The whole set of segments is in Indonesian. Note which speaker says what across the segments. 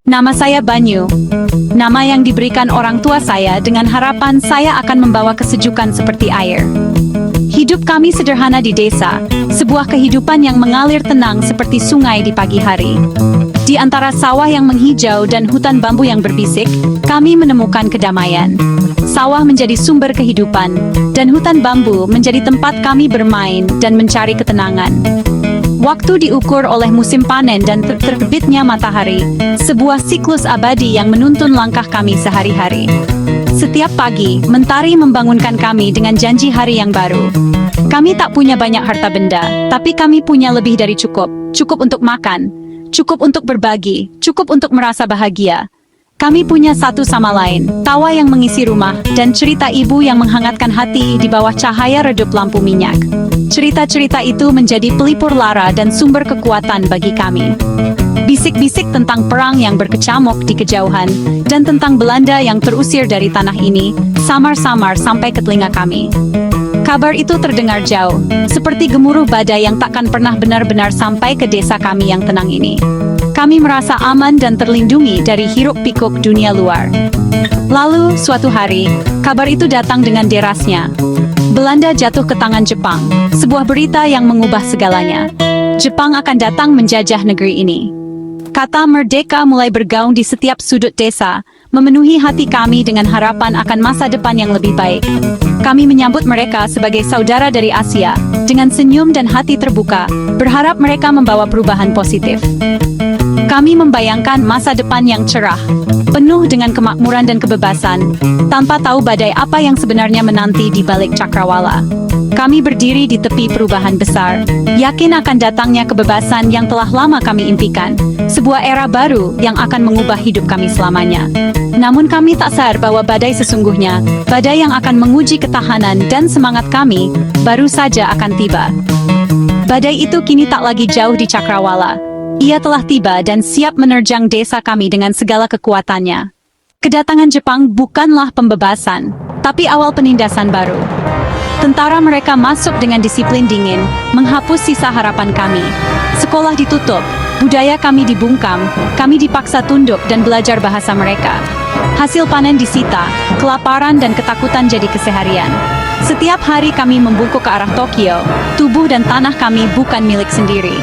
Speaker 1: Nama saya Banyu. Nama yang diberikan orang tua saya dengan harapan saya akan membawa kesejukan seperti air. Hidup kami sederhana di desa, sebuah kehidupan yang mengalir tenang seperti sungai di pagi hari. Di antara sawah yang menghijau dan hutan bambu yang berbisik, kami menemukan kedamaian. Sawah menjadi sumber kehidupan, dan hutan bambu menjadi tempat kami bermain dan mencari ketenangan. Waktu diukur oleh musim panen dan terbitnya matahari, sebuah siklus abadi yang menuntun langkah kami sehari-hari. Setiap pagi, mentari membangunkan kami dengan janji hari yang baru. Kami tak punya banyak harta benda, tapi kami punya lebih dari cukup. Cukup untuk makan, cukup untuk berbagi, cukup untuk merasa bahagia. Kami punya satu sama lain, tawa yang mengisi rumah, dan cerita ibu yang menghangatkan hati di bawah cahaya redup lampu minyak. Cerita-cerita itu menjadi pelipur lara dan sumber kekuatan bagi kami. Bisik-bisik tentang perang yang berkecamuk di kejauhan, dan tentang Belanda yang terusir dari tanah ini, samar-samar sampai ke telinga kami. Kabar itu terdengar jauh, seperti gemuruh badai yang takkan pernah benar-benar sampai ke desa kami yang tenang ini. Kami merasa aman dan terlindungi dari hiruk-pikuk dunia luar. Lalu, suatu hari, kabar itu datang dengan derasnya. Belanda jatuh ke tangan Jepang, sebuah berita yang mengubah segalanya. Jepang akan datang menjajah negeri ini. Kata merdeka mulai bergaung di setiap sudut desa, memenuhi hati kami dengan harapan akan masa depan yang lebih baik. Kami menyambut mereka sebagai saudara dari Asia, dengan senyum dan hati terbuka, berharap mereka membawa perubahan positif. Kami membayangkan masa depan yang cerah, penuh dengan kemakmuran dan kebebasan, tanpa tahu badai apa yang sebenarnya menanti di balik cakrawala. Kami berdiri di tepi perubahan besar, yakin akan datangnya kebebasan yang telah lama kami impikan, sebuah era baru yang akan mengubah hidup kami selamanya. Namun kami tak sadar bahwa badai sesungguhnya, badai yang akan menguji ketahanan dan semangat kami, baru saja akan tiba. Badai itu kini tak lagi jauh di cakrawala. Ia telah tiba dan siap menerjang desa kami dengan segala kekuatannya. Kedatangan Jepang bukanlah pembebasan, tapi awal penindasan baru. Tentara mereka masuk dengan disiplin dingin, menghapus sisa harapan kami. Sekolah ditutup, budaya kami dibungkam, kami dipaksa tunduk dan belajar bahasa mereka. Hasil panen disita, kelaparan dan ketakutan jadi keseharian. Setiap hari kami membungkuk ke arah Tokyo, tubuh dan tanah kami bukan milik sendiri.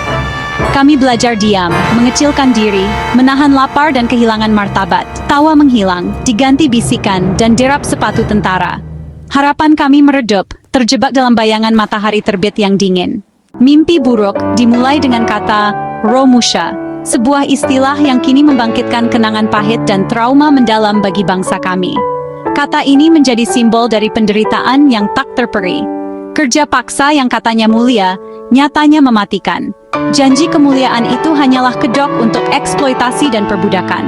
Speaker 1: Kami belajar diam, mengecilkan diri, menahan lapar dan kehilangan martabat. Tawa menghilang, diganti bisikan dan derap sepatu tentara. Harapan kami meredup, terjebak dalam bayangan matahari terbit yang dingin. Mimpi buruk dimulai dengan kata Romusha, sebuah istilah yang kini membangkitkan kenangan pahit dan trauma mendalam bagi bangsa kami. Kata ini menjadi simbol dari penderitaan yang tak terperi. Kerja paksa yang katanya mulia, nyatanya mematikan. Janji kemuliaan itu hanyalah kedok untuk eksploitasi dan perbudakan.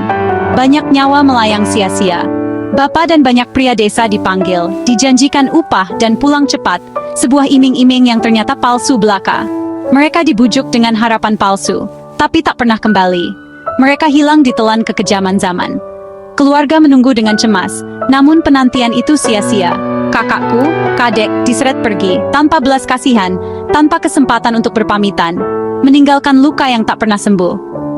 Speaker 1: Banyak nyawa melayang sia-sia. Bapak dan banyak pria desa dipanggil, dijanjikan upah dan pulang cepat, sebuah iming-iming yang ternyata palsu belaka. Mereka dibujuk dengan harapan palsu, tapi tak pernah kembali. Mereka hilang ditelan kekejaman zaman. Keluarga menunggu dengan cemas, namun penantian itu sia-sia. Kakakku, kadek, diseret pergi, tanpa belas kasihan, tanpa kesempatan untuk berpamitan, meninggalkan luka yang tak pernah sembuh.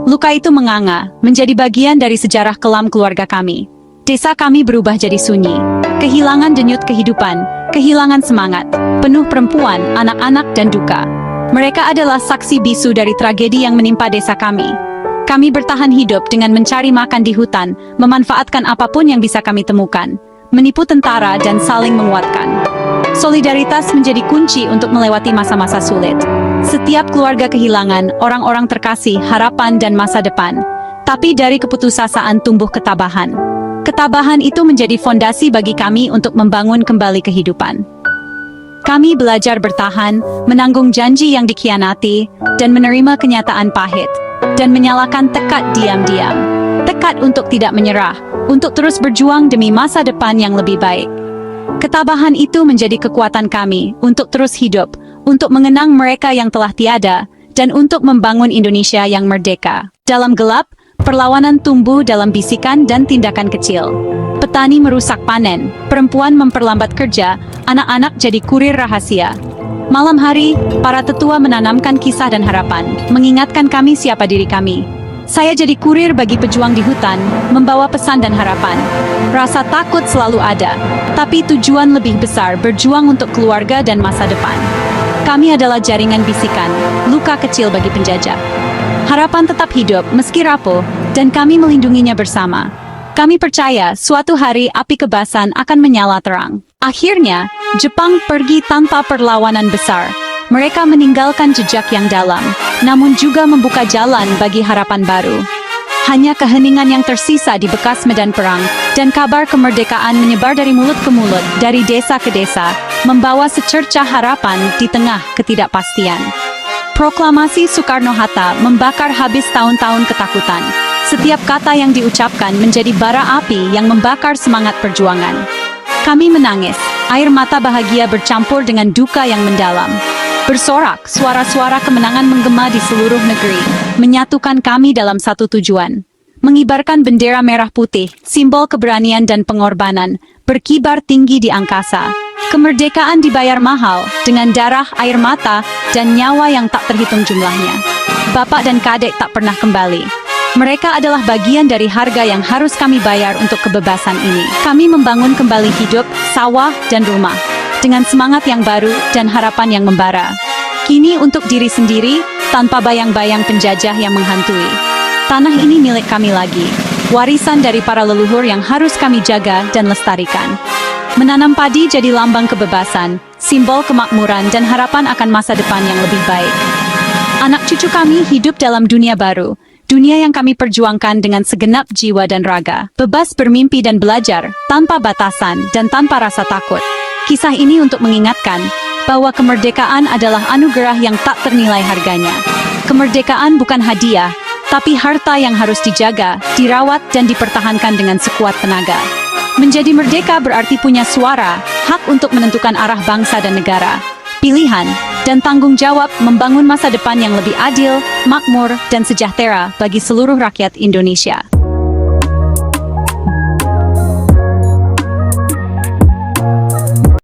Speaker 1: Luka itu menganga, menjadi bagian dari sejarah kelam keluarga kami. Desa kami berubah jadi sunyi, kehilangan denyut kehidupan, kehilangan semangat, penuh perempuan, anak-anak dan duka. Mereka adalah saksi bisu dari tragedi yang menimpa desa kami. Kami bertahan hidup dengan mencari makan di hutan, memanfaatkan apapun yang bisa kami temukan, menipu tentara dan saling menguatkan. Solidaritas menjadi kunci untuk melewati masa-masa sulit. Setiap keluarga kehilangan orang-orang terkasih, harapan dan masa depan. Tapi dari keputusasaan tumbuh ketabahan. Ketabahan itu menjadi fondasi bagi kami untuk membangun kembali kehidupan. Kami belajar bertahan, menanggung janji yang dikhianati, dan menerima kenyataan pahit, dan menyalakan tekad diam-diam. Tekad untuk tidak menyerah, untuk terus berjuang demi masa depan yang lebih baik. Ketabahan itu menjadi kekuatan kami untuk terus hidup, untuk mengenang mereka yang telah tiada, dan untuk membangun Indonesia yang merdeka. Dalam gelap, perlawanan tumbuh dalam bisikan dan tindakan kecil. Petani merusak panen, perempuan memperlambat kerja, anak-anak jadi kurir rahasia. Malam hari, para tetua menanamkan kisah dan harapan, mengingatkan kami siapa diri kami. Saya jadi kurir bagi pejuang di hutan, membawa pesan dan harapan. Rasa takut selalu ada, tapi tujuan lebih besar berjuang untuk keluarga dan masa depan. Kami adalah jaringan bisikan, luka kecil bagi penjajah. Harapan tetap hidup meski rapuh, dan kami melindunginya bersama. Kami percaya suatu hari api kebasan akan menyala terang. Akhirnya, Jepang pergi tanpa perlawanan besar. Mereka meninggalkan jejak yang dalam, namun juga membuka jalan bagi harapan baru. Hanya keheningan yang tersisa di bekas medan perang, dan kabar kemerdekaan menyebar dari mulut ke mulut, dari desa ke desa, membawa secercah harapan di tengah ketidakpastian. Proklamasi Soekarno-Hatta membakar habis tahun-tahun ketakutan. Setiap kata yang diucapkan menjadi bara api yang membakar semangat perjuangan. Kami menangis, air mata bahagia bercampur dengan duka yang mendalam. Bersorak, suara-suara kemenangan menggema di seluruh negeri, menyatukan kami dalam satu tujuan. Mengibarkan bendera merah putih, simbol keberanian dan pengorbanan, berkibar tinggi di angkasa. Kemerdekaan dibayar mahal, dengan darah, air mata, dan nyawa yang tak terhitung jumlahnya. Bapak dan kadek tak pernah kembali. Mereka adalah bagian dari harga yang harus kami bayar untuk kebebasan ini. Kami membangun kembali hidup, sawah, dan rumah. Dengan semangat yang baru dan harapan yang membara. Kini untuk diri sendiri, tanpa bayang-bayang penjajah yang menghantui. Tanah ini milik kami lagi, warisan dari para leluhur yang harus kami jaga dan lestarikan. Menanam padi jadi lambang kebebasan, simbol kemakmuran dan harapan akan masa depan yang lebih baik. Anak cucu kami hidup dalam dunia baru, dunia yang kami perjuangkan dengan segenap jiwa dan raga. Bebas bermimpi dan belajar, tanpa batasan dan tanpa rasa takut. Kisah ini untuk mengingatkan bahwa kemerdekaan adalah anugerah yang tak ternilai harganya. Kemerdekaan bukan hadiah, tapi harta yang harus dijaga, dirawat, dan dipertahankan dengan sekuat tenaga. Menjadi merdeka berarti punya suara, hak untuk menentukan arah bangsa dan negara, pilihan, dan tanggung jawab membangun masa depan yang lebih adil, makmur, dan sejahtera bagi seluruh rakyat Indonesia.